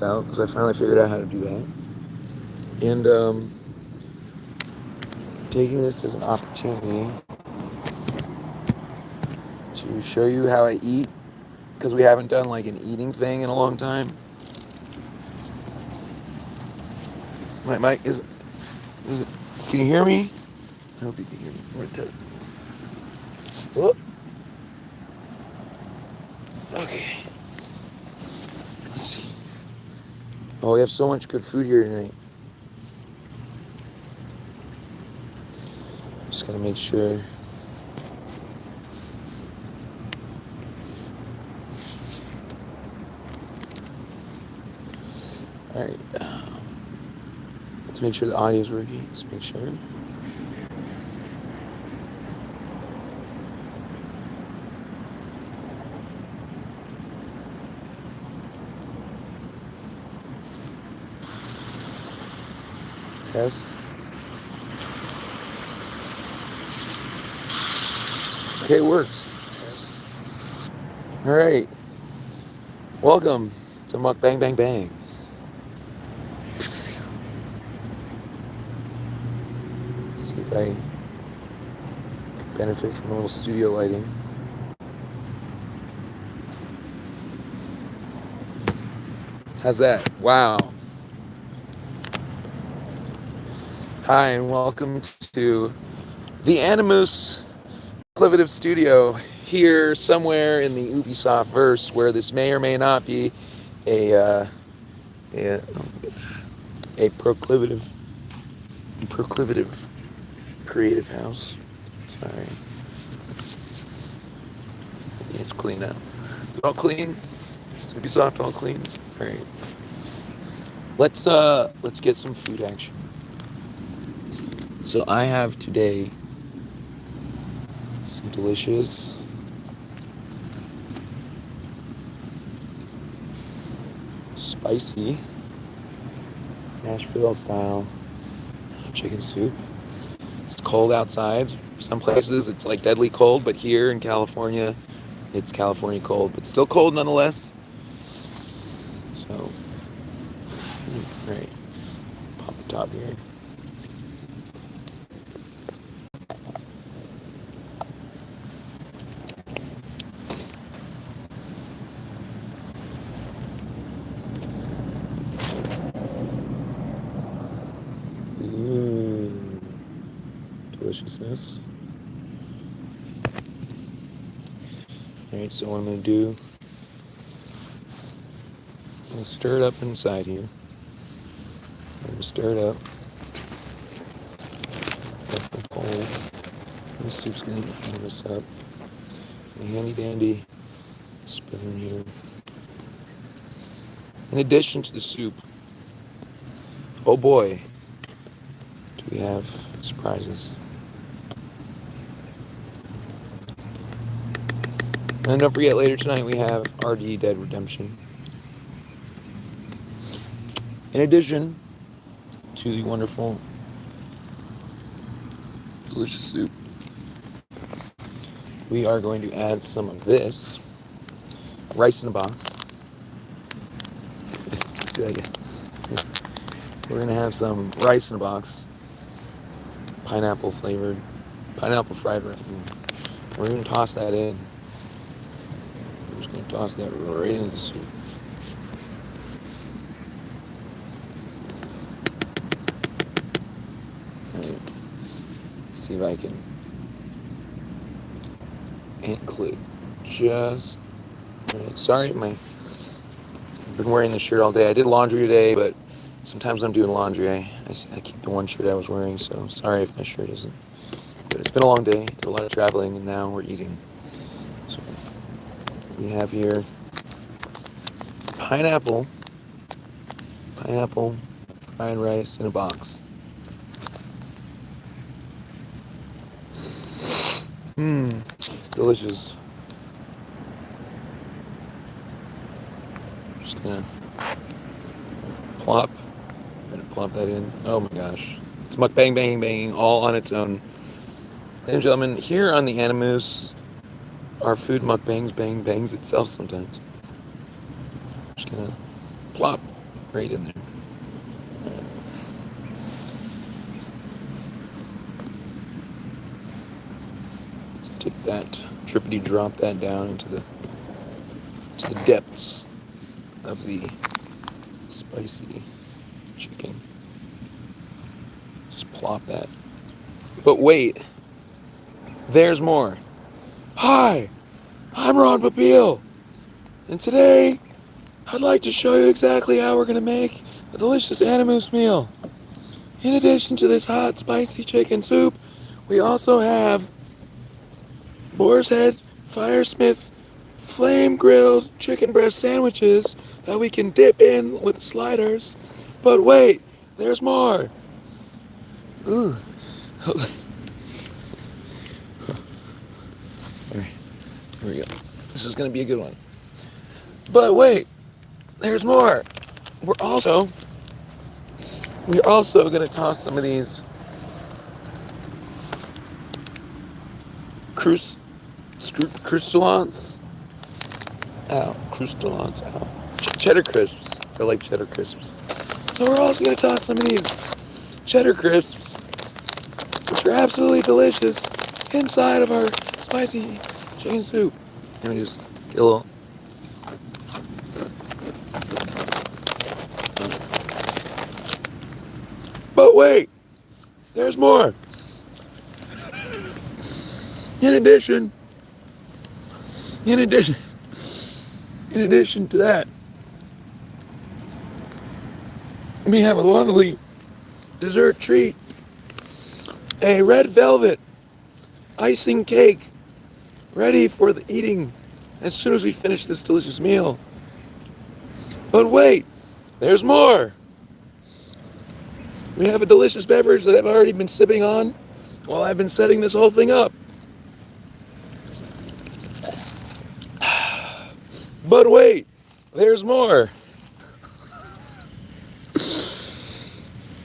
out because I finally figured out how to do that. And taking this as an opportunity to show you how I eat because we haven't done like an eating thing in a long time. My mic is it, can you hear me? I hope you can hear me. I'm gonna whoop. Okay. Let's see. Oh, we have so much good food here tonight. Just gotta make sure. All right. Let's make sure the audio is working. Let's make sure. Test. Okay, it works. Test. All right. Welcome to Muck Bang Bang Bang. Let's see if I can benefit from a little studio lighting. How's that? Wow. Hi, and welcome to the Animus Clivative Studio here somewhere in the Ubisoft verse where this may or may not be a proclivative creative house. Sorry. It's clean now. All clean? Is Ubisoft all clean? Alright. Let's get some food action. So I have today some delicious spicy Nashville style chicken soup. It's cold outside. Some places it's like deadly cold, but here in California, it's California cold, but still cold nonetheless. So, right, pop the top here. Deliciousness. Alright, so what I'm going to do, I'm going to stir it up inside here. I'm going to stir it up. Definitely cold. The soup's going to heat this up. A handy dandy spoon here. In addition to the soup, oh boy, do we have surprises. And don't forget, later tonight we have RD Dead Redemption. In addition to the wonderful, delicious soup, we are going to add some of this rice in a box. We're going to have some rice in a box, pineapple flavored, pineapple fried rice. We're going to toss that in. We're just going to toss that right into the soup. Right. See if I can include just. Right. Sorry, I've been wearing this shirt all day. I did laundry today, but sometimes I'm doing laundry. I keep the one shirt I was wearing, so sorry if my shirt isn't. But it's been a long day. Did a lot of traveling, and now we're eating. So we have here pineapple fried rice in a box. Delicious. Just gonna plop that in. Oh my gosh. It's Muck Bang Bang Bang all on its own. Ladies and gentlemen, here on the Animus, our food mukbangs bangs itself sometimes. Just gonna plop right in there. Let's take that, drippity drop that down into the depths of the spicy chicken. Just plop that. But wait, there's more. Hi, I'm Ron Papil, and today I'd like to show you exactly how we're going to make a delicious Animus meal. In addition to this hot, spicy chicken soup, we also have Boar's Head Firesmith flame-grilled chicken breast sandwiches that we can dip in with sliders. But wait, there's more. Ooh. Alright, here we go. This is going to be a good one. But wait, there's more. We're also going to toss some of these croustillants. Croustillants. Cheddar crisps. I like cheddar crisps. So we're also going to toss some of these cheddar crisps, which are absolutely delicious, inside of our spicy chicken soup. Let me just get a little. But wait, there's more. In addition to that, we have a lovely dessert treat, a red velvet icing cake ready for the eating as soon as we finish this delicious meal. But wait, there's more. We have a delicious beverage that I've already been sipping on while I've been setting this whole thing up. But wait, there's more.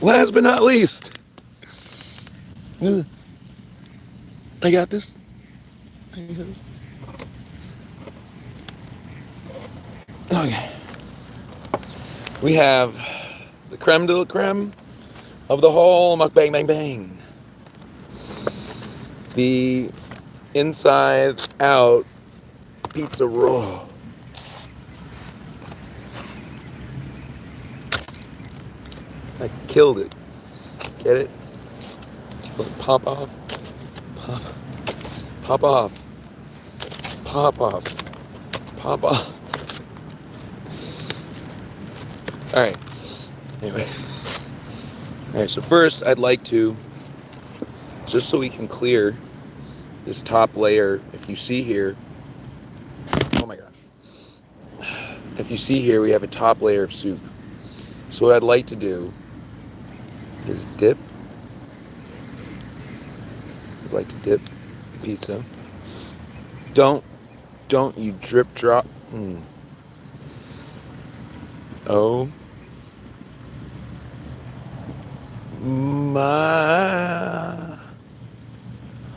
Last but not least, I got this. Okay. We have the creme de la creme of the whole Muck Bang Bang Bang. The inside out pizza roll. I killed it. Get it? Pop off. Pop off. Pop off. Pop off. Alright. Anyway. Alright, so first I'd like to, just so we can clear this top layer, if you see here, oh my gosh. If you see here, we have a top layer of soup. So what I'd like to do is dip. I'd like to dip the pizza. Don't you drip drop. Oh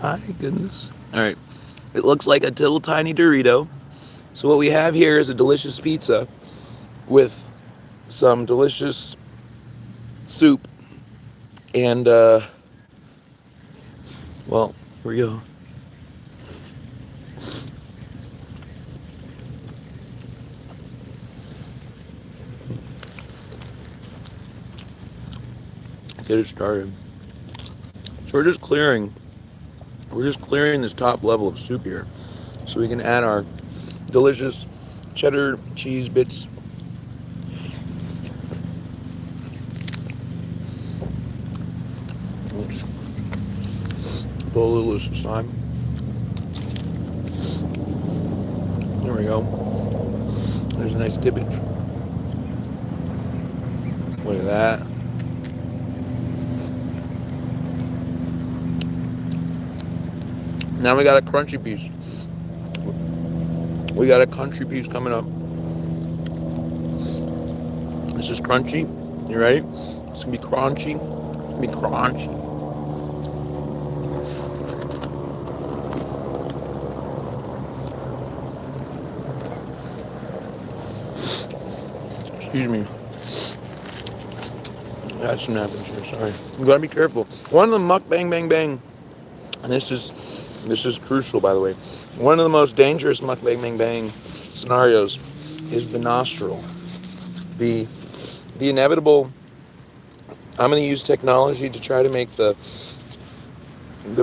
my goodness. All right, it looks like a little tiny Dorito. So what we have here is a delicious pizza with some delicious soup and well, here we go. Get it started. So we're just clearing this top level of soup here so we can add our delicious cheddar cheese bits. Pull a little loose this time. There we go. There's a nice dippage. Look at that. Now we got a crunchy piece. We got a crunchy piece coming up. This is crunchy. You ready? It's gonna be crunchy. It's gonna be crunchy. Excuse me. That's some napkins here, sorry. You gotta be careful. One of the muck bang bang bang, and this is crucial, by the way. One of the most dangerous muck bang bang bang scenarios is the nostril. The inevitable, I'm gonna use technology to try to make the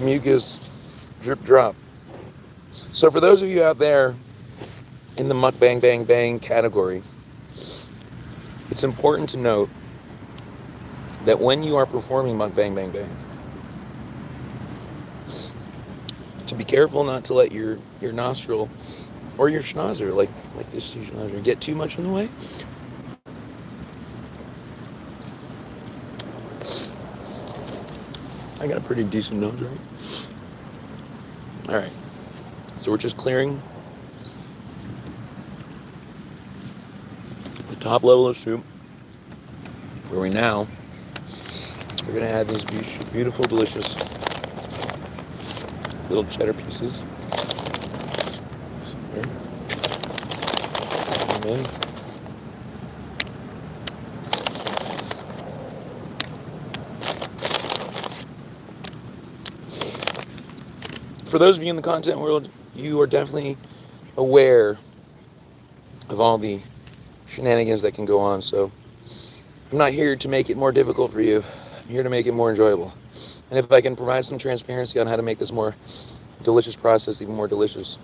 mucus drip drop. So for those of you out there in the muck bang bang bang category, it's important to note that when you are performing muck bang bang bang, to be careful not to let your nostril or your schnauzer, like this schnauzer, get too much in the way. I got a pretty decent nose, right? All right, so we're just clearing the top level of soup, where we're gonna add these beautiful, delicious little cheddar pieces. There. Put them in. For those of you in the content world, you are definitely aware of all the shenanigans that can go on. So I'm not here to make it more difficult for you. I'm here to make it more enjoyable. And if I can provide some transparency on how to make this more delicious process even more delicious,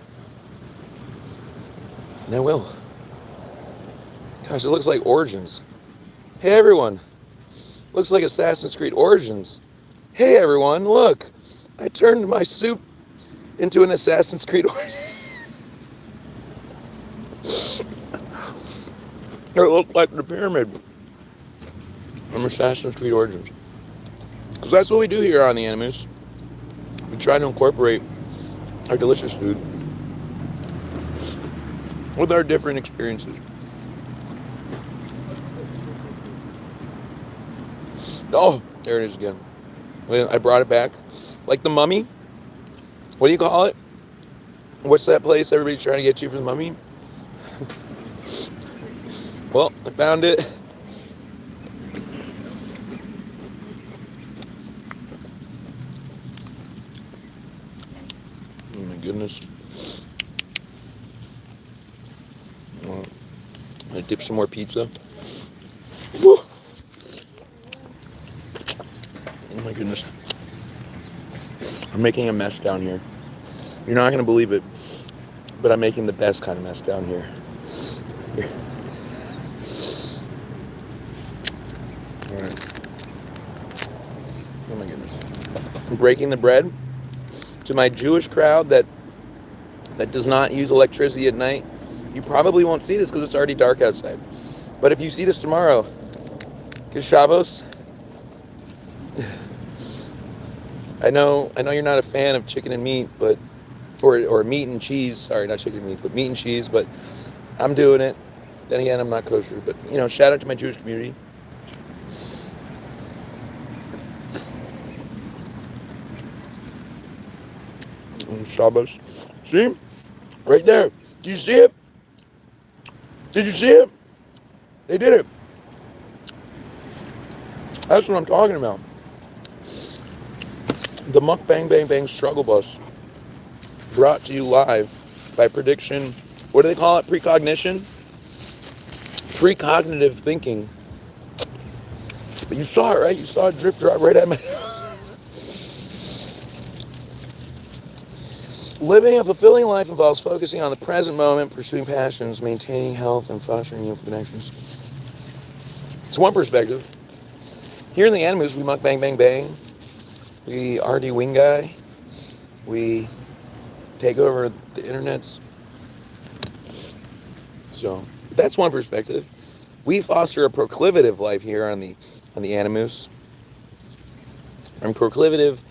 then I will. Gosh, it looks like Origins. Hey everyone, looks like Assassin's Creed Origins. Hey everyone, look, I turned my soup into an Assassin's Creed Origins. It looked like the pyramid from Assassin's Creed Origins. Because that's what we do here on the Animus. We try to incorporate our delicious food with our different experiences. Oh, there it is again. I brought it back. Like the Mummy. What do you call it? What's that place everybody's trying to get to for the Mummy? Well, I found it. Oh my goodness. I'm gonna dip some more pizza. Woo. Oh my goodness. I'm making a mess down here. You're not going to believe it, but I'm making the best kind of mess down here. Here. All right. Oh my goodness. I'm breaking the bread to my Jewish crowd that does not use electricity at night. You probably won't see this because it's already dark outside. But if you see this tomorrow, because Shabbos, I know you're not a fan of chicken and meat, but or meat and cheese. Sorry, not chicken and meat, but meat and cheese. But I'm doing it. Then again, I'm not kosher. But shout out to my Jewish community. Shabbos. See? Right there. Do you see it? Did you see it? They did it. That's what I'm talking about. The Muck Bang Bang Bang Struggle Bus, brought to you live by Prediction. What do they call it? Precognition? Precognitive thinking. But you saw it, right? You saw it drip drop right at me. Living a fulfilling life involves focusing on the present moment, pursuing passions, maintaining health, and fostering new connections. It's one perspective. Here in the Animus, we muck bang bang bang. We RD wing guy. We take over the internets. So that's one perspective. We foster a proclivative life here on the Animus. And proclivative,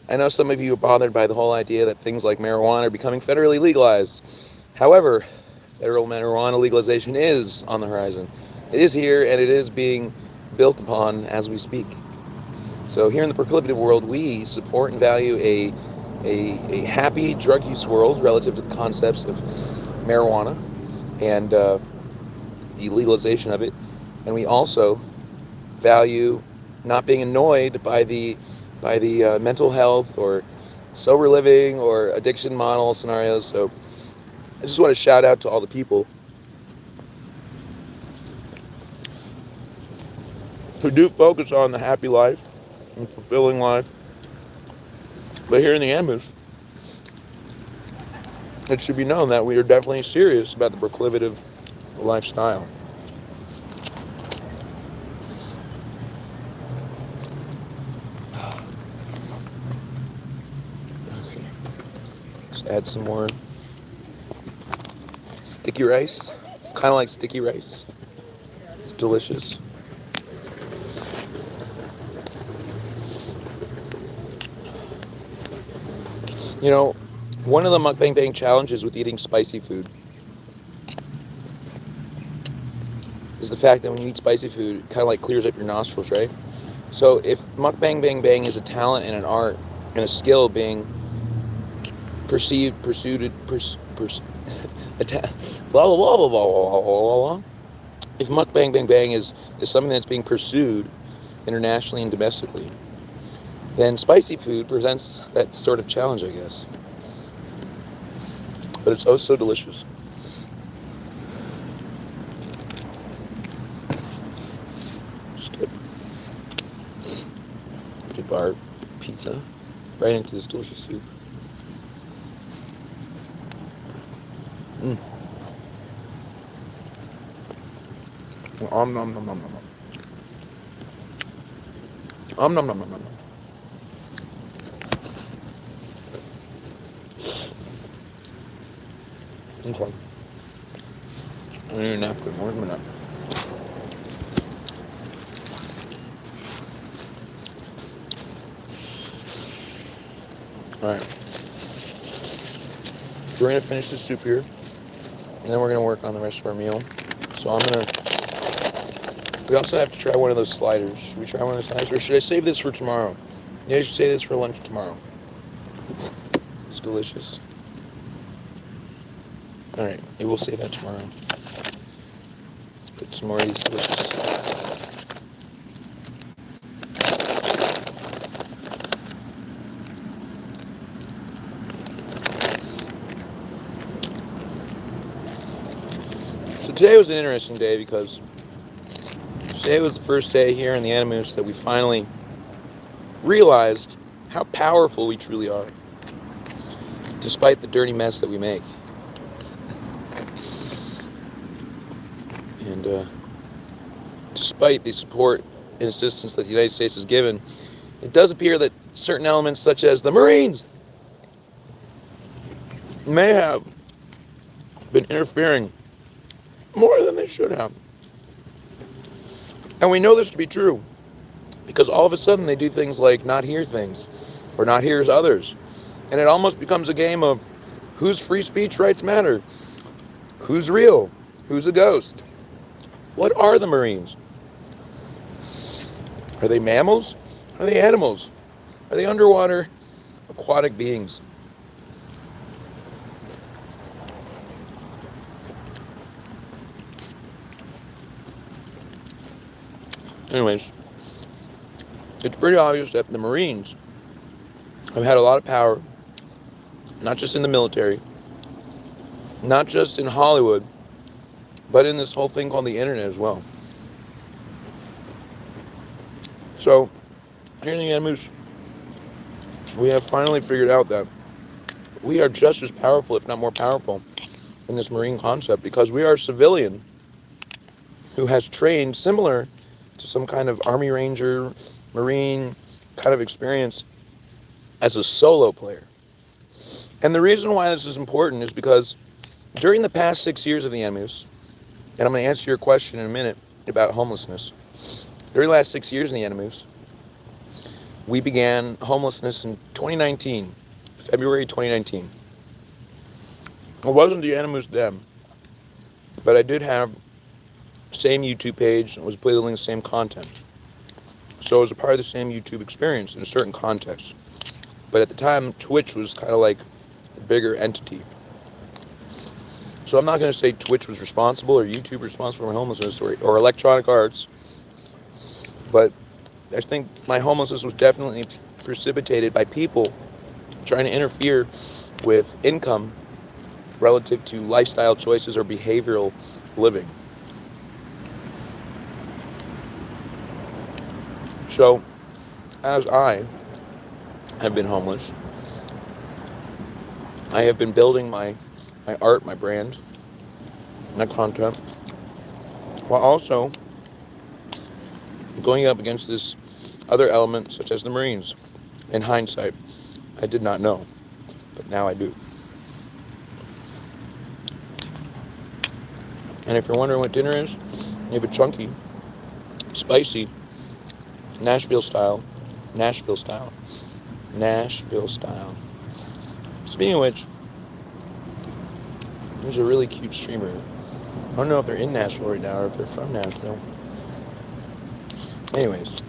I know some of you are bothered by the whole idea that things like marijuana are becoming federally legalized. However, federal marijuana legalization is on the horizon. It is here, and it is being built upon as we speak. So here in the proclivative world, we support and value a happy drug use world relative to the concepts of marijuana and the legalization of it. And we also value not being annoyed by the mental health or sober living or addiction model scenarios. So I just want to shout out to all the people who do focus on the happy life and fulfilling life. But here in the Ambush, it should be known that we are definitely serious about the proclivative lifestyle. Okay. Just add some more sticky rice. It's kind of like sticky rice. It's delicious. You know, one of the mukbang bang challenges with eating spicy food is the fact that when you eat spicy food, it kind of like clears up your nostrils, right? So if mukbang bang bang is a talent and an art and a skill being pursued, blah, blah, blah, blah, blah, blah, blah, blah. If mukbang bang bang is something that's being pursued internationally and domestically, then spicy food presents that sort of challenge, I guess. But it's oh so delicious. Just dip our pizza right into this delicious soup. Nom nom nom nom nom. Nom nom nom nom nom. Okay. I need a napkin. Where's my napkin? Alright. So we're going to finish this soup here. And then we're going to work on the rest of our meal. So we also have to try one of those sliders. Should we try one of those sliders? Or should I save this for tomorrow? Yeah, I should save this for lunch tomorrow. It's delicious. Alright, maybe we'll save that tomorrow. Let's put some more of these delicious. So today was an interesting day because today was the first day here in the Animus that we finally realized how powerful we truly are, despite the dirty mess that we make. And despite the support and assistance that the United States has given, it does appear that certain elements, such as the Marines, may have been interfering more than they should have. And we know this to be true because all of a sudden they do things like not hear things or not hear others. And it almost becomes a game of whose free speech rights matter, who's real, who's a ghost. What are the Marines? Are they mammals? Are they animals? Are they underwater aquatic beings? Anyways, it's pretty obvious that the Marines have had a lot of power, not just in the military, not just in Hollywood, but in this whole thing called the internet as well. So, here in the Animus, we have finally figured out that we are just as powerful, if not more powerful, in this Marine concept because we are a civilian who has trained similar to some kind of Army Ranger, Marine kind of experience as a solo player. And the reason why this is important is because during the past 6 years of the Animus, and I'm going to answer your question in a minute about homelessness. During the last 6 years in the Animus, we began homelessness in 2019, February 2019. It wasn't the Animus then, but I did have the same YouTube page and was building the same content. So it was a part of the same YouTube experience in a certain context. But at the time, Twitch was kind of like a bigger entity. So I'm not going to say Twitch was responsible or YouTube responsible for homelessness or Electronic Arts. But I think my homelessness was definitely precipitated by people trying to interfere with income relative to lifestyle choices or behavioral living. So, as I have been homeless, I have been building my art, my brand, my content, while also going up against this other element such as the Marines. In hindsight, I did not know, but now I do. And if you're wondering what dinner is, you have a chunky, spicy, Nashville style. Speaking of which, there's a really cute streamer. I don't know if they're in Nashville right now or if they're from Nashville. Anyways.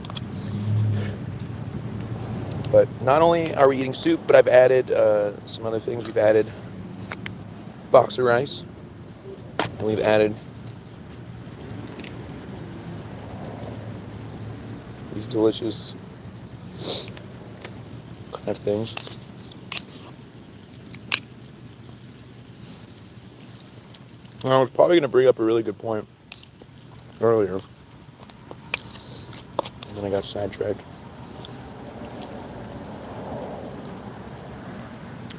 But not only are we eating soup, but I've added some other things. We've added boxer rice. And we've added these delicious kind of things. And I was probably going to bring up a really good point earlier. And then I got sidetracked.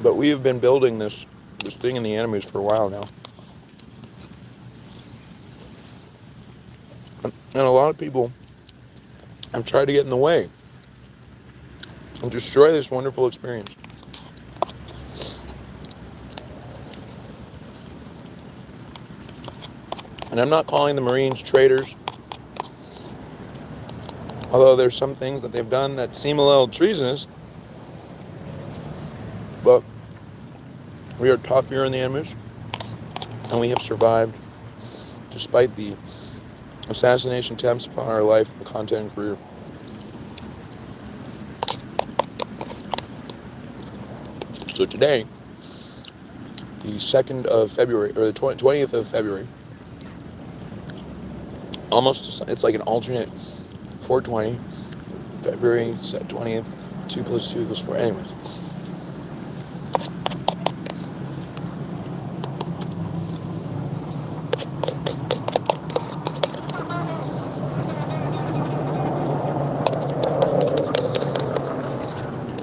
But we have been building this thing in the enemies for a while now. And a lot of people have tried to get in the way and destroy this wonderful experience. And I'm not calling the Marines traitors, although there's some things that they've done that seem a little treasonous. But we are tough here in the enemies, and we have survived despite the assassination attempts upon our life, content, and career. So today, the 2nd of February, or the 20th of February, it's like an alternate 420, February 20th, 2 plus 2 equals 4. Anyways.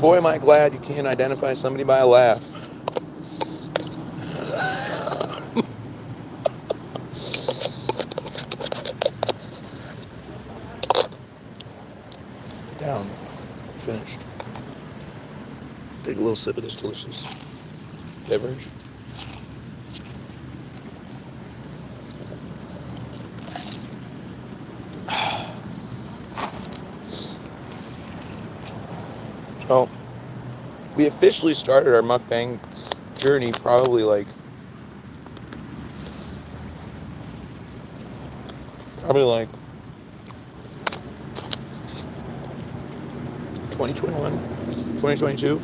Boy, am I glad you can't identify somebody by a laugh. Down. Finished. Take a little sip of this delicious beverage. So, we officially started our mukbang journey probably like 2021, 2022.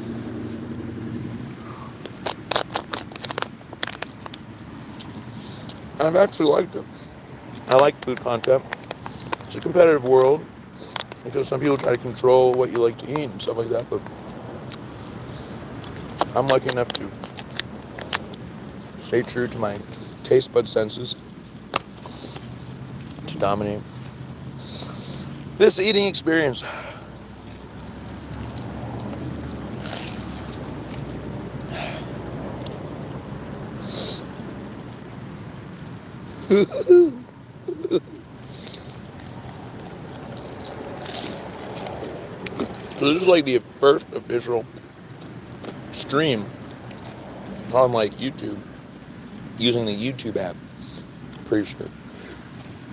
I've actually liked it. I like food content. It's a competitive world because some people try to control what you like to eat and stuff like that, but I'm lucky enough to stay true to my taste bud senses to dominate this eating experience. So this is like the first official stream on like YouTube using the YouTube app. Pretty sure.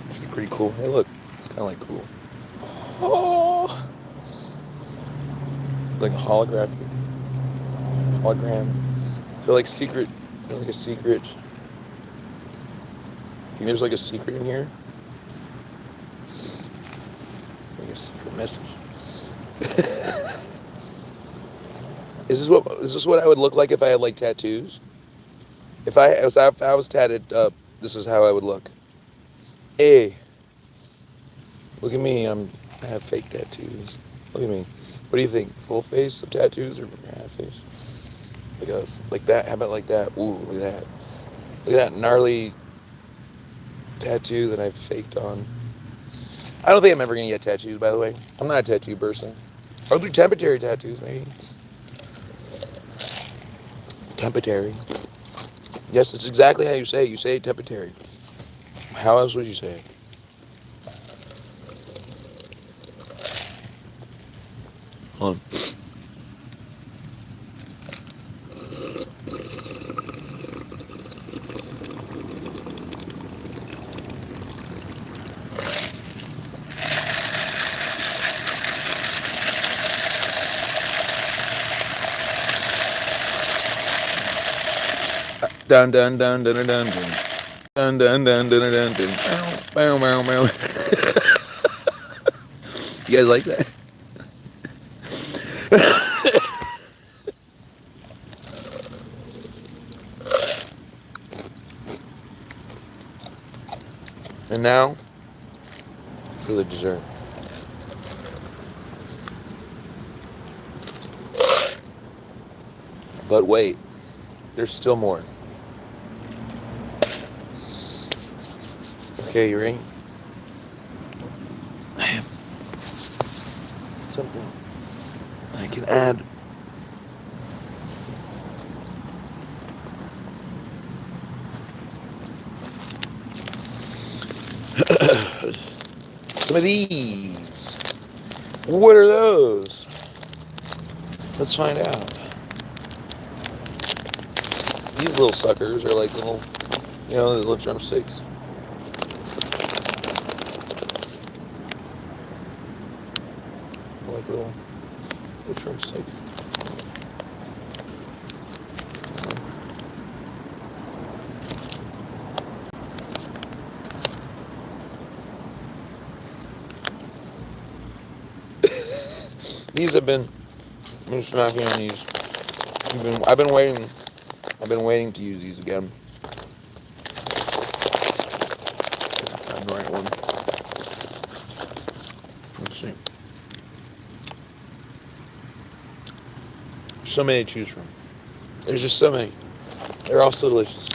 This is pretty cool. Hey, look, it's kind of like cool. Oh, it's like a hologram. So like secret, like a secret. I think there's like a secret in here. It's like a secret message. Is this what I would look like if I had like tattoos? If I was tatted up, this is how I would look. Hey, look at me. I I have fake tattoos. Look at me. What do you think? Full face of tattoos or half face? Like us, like that. How about like that? Ooh, look at that. Look at that gnarly tattoo that I've faked on. I don't think I'm ever gonna get tattoos, by the way. I'm not a tattoo person. I'll do temporary tattoos, maybe. Temporary. Yes, it's exactly how you say it. You say temporary. How else would you say it? Hold on. Dun dun dun dun dun dun dun dun dun dun dun dun. Bow bow bow. You guys like that? And now for the dessert. But wait, there's still more. Okay, you ready? I have something I can add. Some of these. What are those? Let's find out. These little suckers are like little, the little drumsticks. Like little drumsticks. These have been. I'm just knocking on these. I've been waiting. I've been waiting to use these again. Find the right one. Let's see. So many to choose from. There's just so many. They're all so delicious.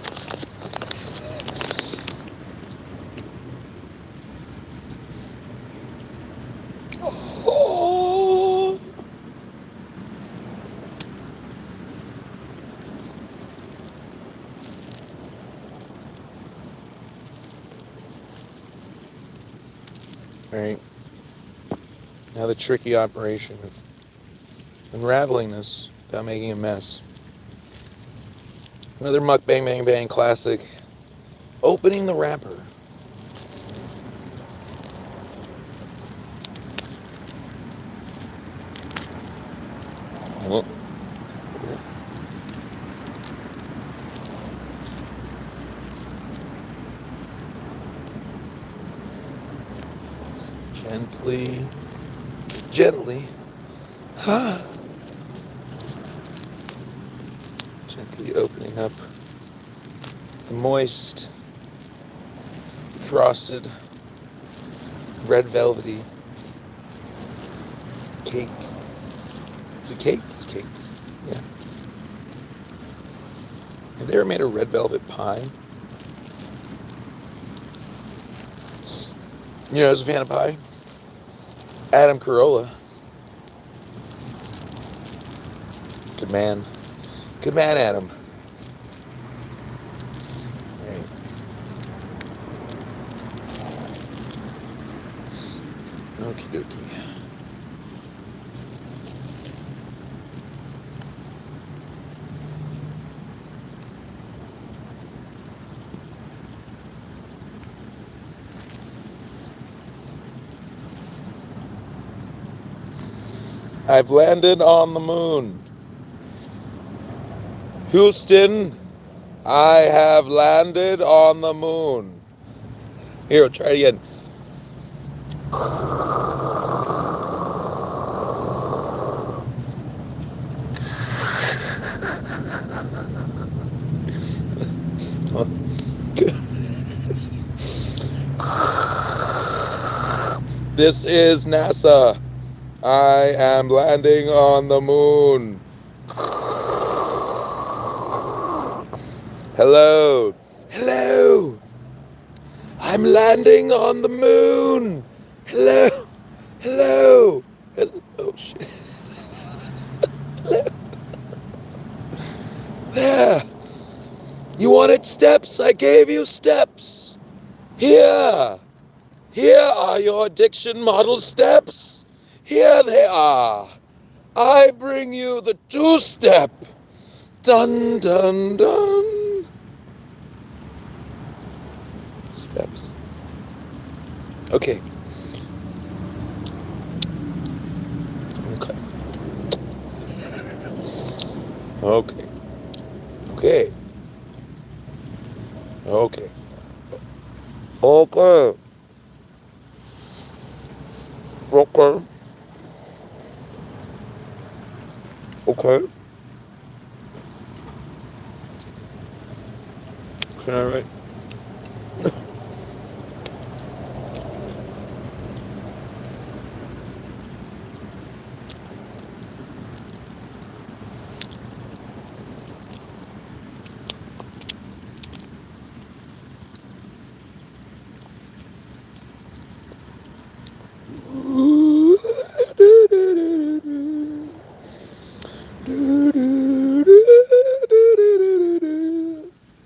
Alright, now the tricky operation of unraveling this without making a mess. Another Muck Bang Bang Bang classic. Opening the wrapper. Oh. Gently, gently opening up the moist, frosted, red velvety cake. Is it cake? It's cake. Yeah. Have they ever made a red velvet pie? Who's a fan of pie? Adam Carolla. Good man. Good man, Adam. All right. Okie dokie. I've landed on the moon. Houston, I have landed on the moon. Here, we'll try it again. This is NASA. I am landing on the moon. Hello. Hello. I'm landing on the moon. Hello. Hello. Hello. Oh, shit. Hello. There. You wanted steps? I gave you steps. Here. Here are your addiction model steps. Here they are. I bring you the two-step. Dun, dun, dun. Steps. Okay. Okay. Okay. Okay. Okay. Okay. Okay. Okay. Can I write?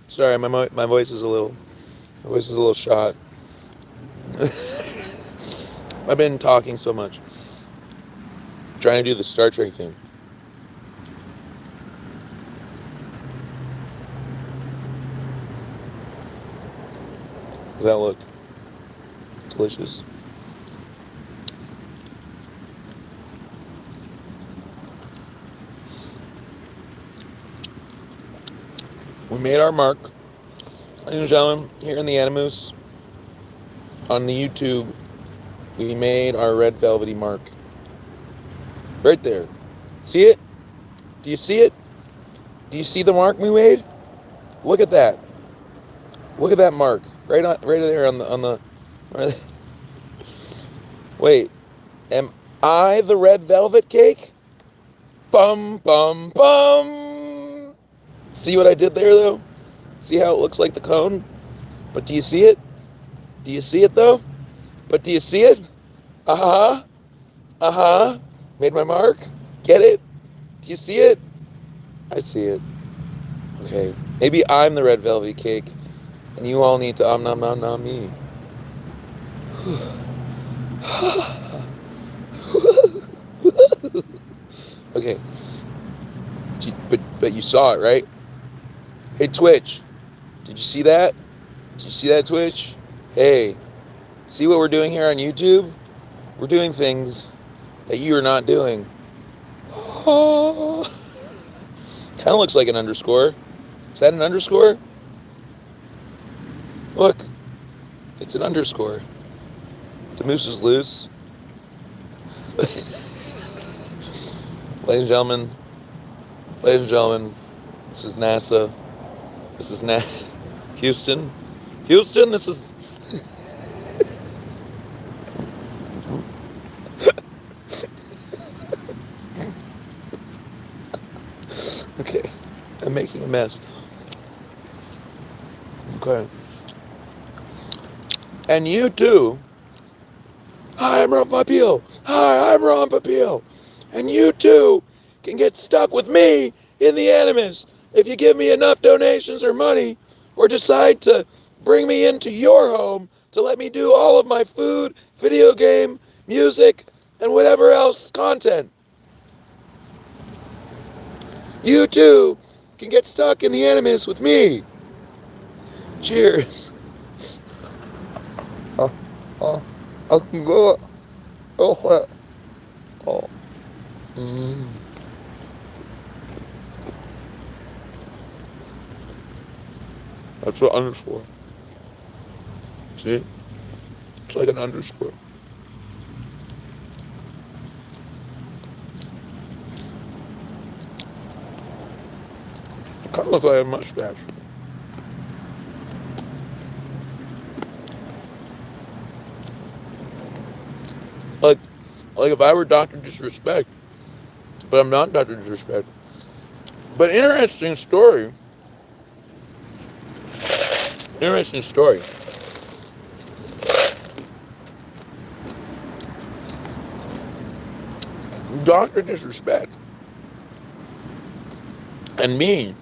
Sorry, my voice is a little shot. I've been talking so much, trying to do the Star Trek thing. Does that look delicious? We made our mark, ladies and gentlemen, here in the Animus. On the YouTube, we made our red velvety mark. Right there. See it? Do you see it? Do you see the mark we made? Look at that. Look at that mark. Right there on the right. Wait. Am I the red velvet cake? Bum bum bum. See what I did there though? See how it looks like the cone? But do you see it? Do you see it though? But do you see it? Uh-huh. Uh-huh. Made my mark? Get it? Do you see it? I see it. Okay. Maybe I'm the red velvet cake, and you all need to nom nom nom me. Okay. But you saw it, right? Hey, Twitch. Did you see that? Did you see that, Twitch? Hey. See what we're doing here on YouTube? We're doing things that you are not doing. Oh. Kind of looks like an underscore. Is that an underscore? Look. It's an underscore. The moose is loose. Ladies and gentlemen, this is NASA. This is Houston. Houston, this is... Okay, I'm making a mess. Okay. And you too. Hi, I'm Ron Papil. Hi, I'm Ron Papil. And you too can get stuck with me in the Animus if you give me enough donations or money, or decide to bring me into your home to let me do all of my food, video game, music, and whatever else content. You too can get stuck in the Animus with me. Cheers. I can go. Oh. That's an underscore. See? It's like an underscore. Kind of looks like a mustache. Like if I were Dr. Disrespect, but I'm not Dr. Disrespect. But interesting story. Interesting story. Dr. Disrespect and me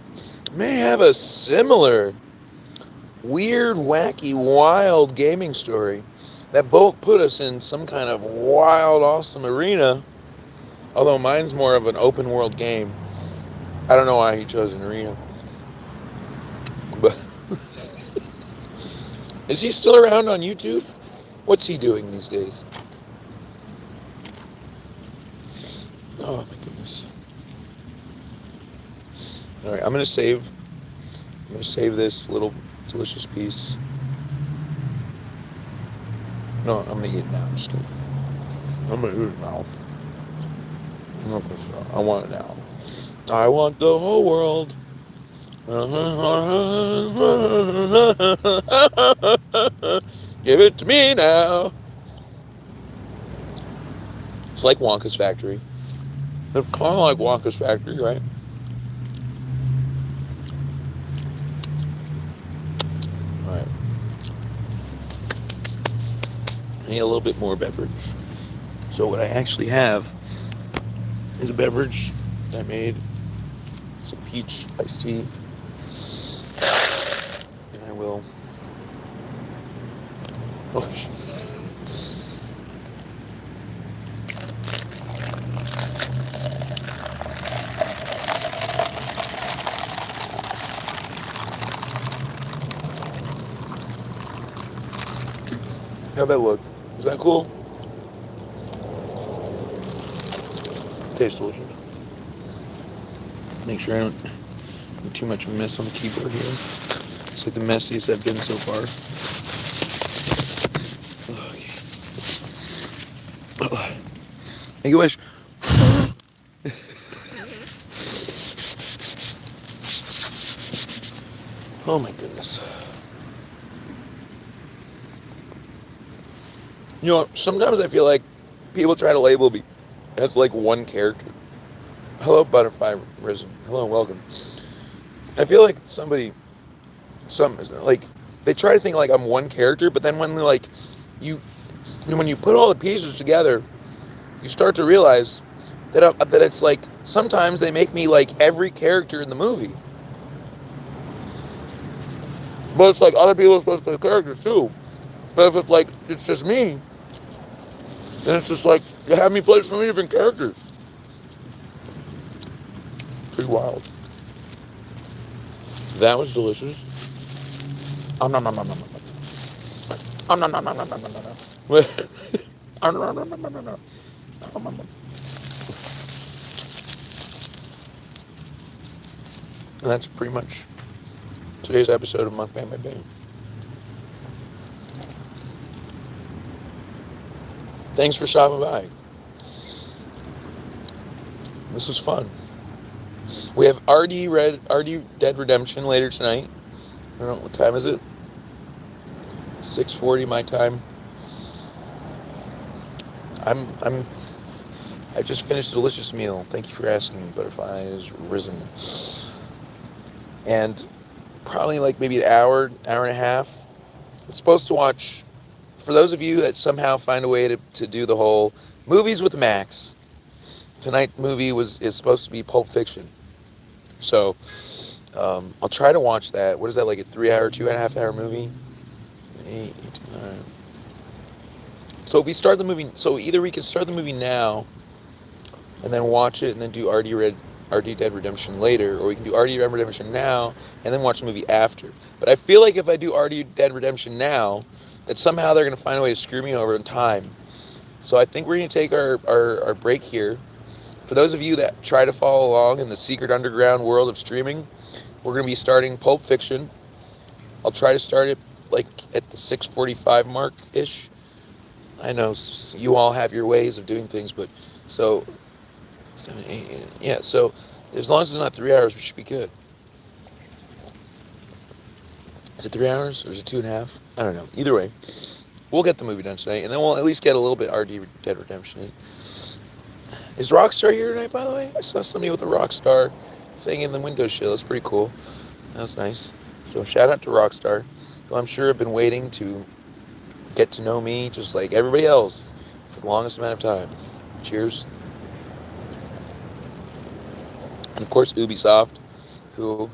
may have a similar weird, wacky, wild gaming story that both put us in some kind of wild, awesome arena. Although mine's more of an open world game. I don't know why he chose an arena. But is he still around on YouTube? What's he doing these days? Oh my goodness. Alright, I'm gonna save this little delicious piece. No, I'm gonna eat it now. I'm gonna eat it now. I want it now. I want the whole world. Give it to me now. It's like Wonka's Factory. It's kind of like Wonka's Factory, right? Alright. I need a little bit more beverage. So what I actually have is a beverage that I made. Some peach iced tea. And I will... Oh, shit. How'd that look? Is that cool? Tastes delicious. Make sure I don't do too much of a mess on the keyboard here. It's like the messiest I've been so far. Okay. Make a wish. Oh my goodness. You know, sometimes I feel like people try to label me as like one character. Hello, Butterfly Risen. Hello, welcome. I feel like like they try to think like I'm one character, but then when like when you put all the pieces together, you start to realize that it's like sometimes they make me like every character in the movie. But it's like other people are supposed to play characters too. But if it's like it's just me, then it's just like you have me play so many different characters. Pretty wild. That was delicious. Oh no no no no no. Oh no no no no no no no. Oh no no no no no no. And that's pretty much today's episode of Muck Bang Bang Bang. Thanks for stopping by. This was fun. We have RD Dead Redemption later tonight. I don't know, what time is it? 6:40 my time. I just finished a delicious meal. Thank you for asking. Butterfly is risen. And probably like maybe an hour and a half. I'm supposed to watch, for those of you that somehow find a way to do the whole movies with Max. Tonight's movie is supposed to be Pulp Fiction. So I'll try to watch that. What is that, like a 3-hour, 2.5-hour movie? 8, 9. So if we start the movie, so either we can start the movie now and then watch it and then do RD Dead Redemption later, or we can do RD Dead Redemption now and then watch the movie after. But I feel like if I do RD Dead Redemption now, that somehow they're going to find a way to screw me over in time. So I think we're going to take our break here. For those of you that try to follow along in the secret underground world of streaming, we're going to be starting Pulp Fiction. I'll try to start it like at the 6:45 mark-ish. I know you all have your ways of doing things, but so 7, 8, yeah, so as long as it's not 3 hours, we should be good. Is it 3 hours or is it 2.5? I don't know. Either way, We'll get the movie done tonight, and then we'll at least get a little bit RD Dead Redemption in. Is Rockstar here tonight, by the way? I saw somebody with a Rockstar thing in the window shield. That's pretty cool. That was nice. So shout out to Rockstar, who I'm sure have been waiting to get to know me just like everybody else for the longest amount of time. Cheers. And of course, Ubisoft, who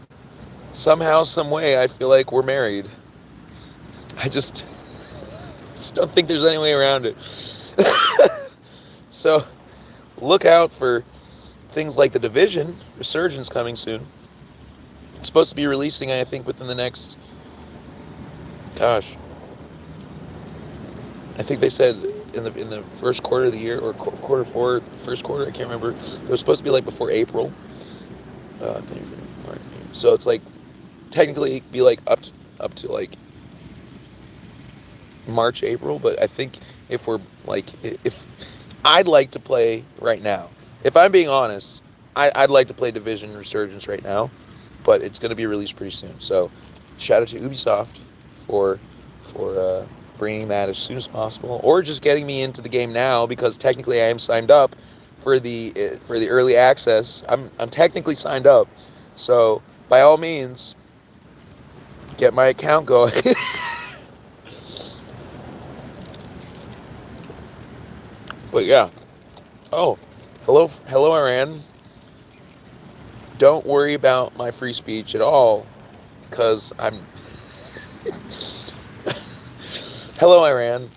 somehow, some way, I feel like we're married. I just don't think there's any way around it. So look out for things like The Division. Resurgence coming soon. It's supposed to be releasing, I think, within the next, gosh, I think they said in the first quarter of the year, or quarter four, first quarter, I can't remember. It was supposed to be like before April. So it's like technically be like up to like March, April, but I think if I'd like to play right now, if I'm being honest, I'd like to play Division Resurgence right now, but it's going to be released pretty soon. So shout out to Ubisoft for bringing that as soon as possible, or just getting me into the game now, because technically I am signed up for the early access. I'm technically signed up, so by all means, get my account going. But yeah. Oh, hello, Iran. Don't worry about my free speech at all, because I'm. Hello, Iran.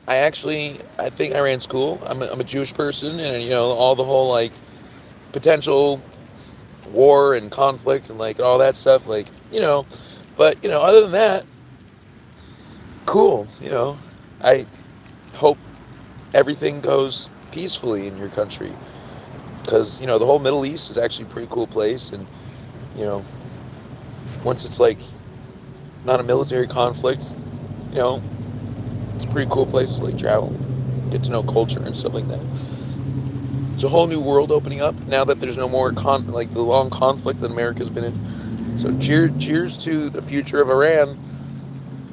I think Iran's cool. I'm a Jewish person, and all the whole like potential war and conflict and like all that stuff, like but other than that, cool. I hope everything goes peacefully in your country, because the whole Middle East is actually a pretty cool place, and once it's like not a military conflict, it's a pretty cool place to like travel, get to know culture and stuff like that. It's a whole new world opening up now that there's no more like the long conflict that America's been in. So cheers to the future of Iran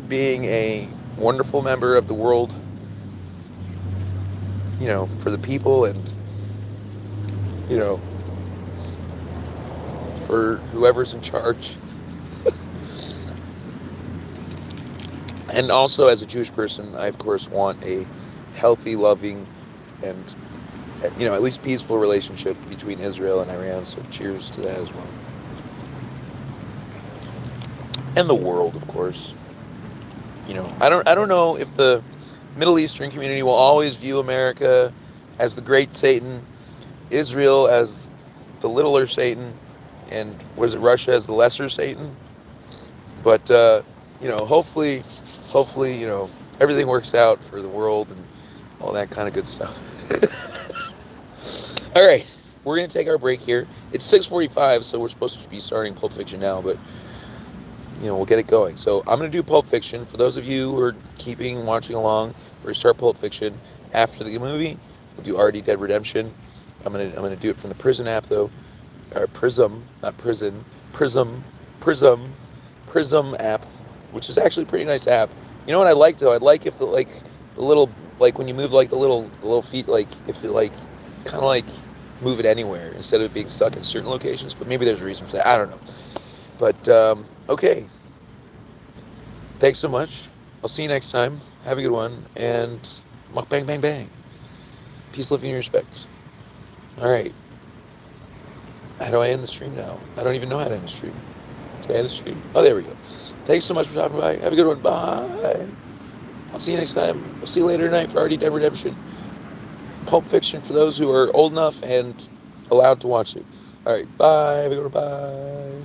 being a wonderful member of the world, for the people, and for whoever's in charge. And also, as a Jewish person, I of course want a healthy, loving, and at least peaceful relationship between Israel and Iran. So cheers to that as well. And the world, of course. I don't know if the Middle Eastern community will always view America as the great Satan, Israel as the littler Satan, and Russia as the lesser Satan. But hopefully, everything works out for the world and all that kind of good stuff. All right, we're gonna take our break here. It's 6:45, so we're supposed to be starting Pulp Fiction now, but we'll get it going. So I'm gonna do Pulp Fiction. For those of you who are watching along, we're gonna start Pulp Fiction after the movie. We'll do RD Dead Redemption. I'm gonna do it from the Prison app though, or Prism, not Prison, Prism app, which is actually a pretty nice app. You know what I like though? I'd like if the little, like when you move like the little feet, like if it like kind of like move it anywhere instead of it being stuck in certain locations. But maybe there's a reason for that. I don't know. But okay. Thanks so much. I'll see you next time. Have a good one, and muck bang bang bang. Peace, love, and respect. All right. How do I end the stream now? I don't even know how to end the stream. Did I end the stream? Oh, there we go. Thanks so much for stopping by. Have a good one. Bye. I'll see you next time. I'll see you later tonight for RD Dead Redemption. Pulp Fiction for those who are old enough and allowed to watch it. All right. Bye. Have a good one. Bye.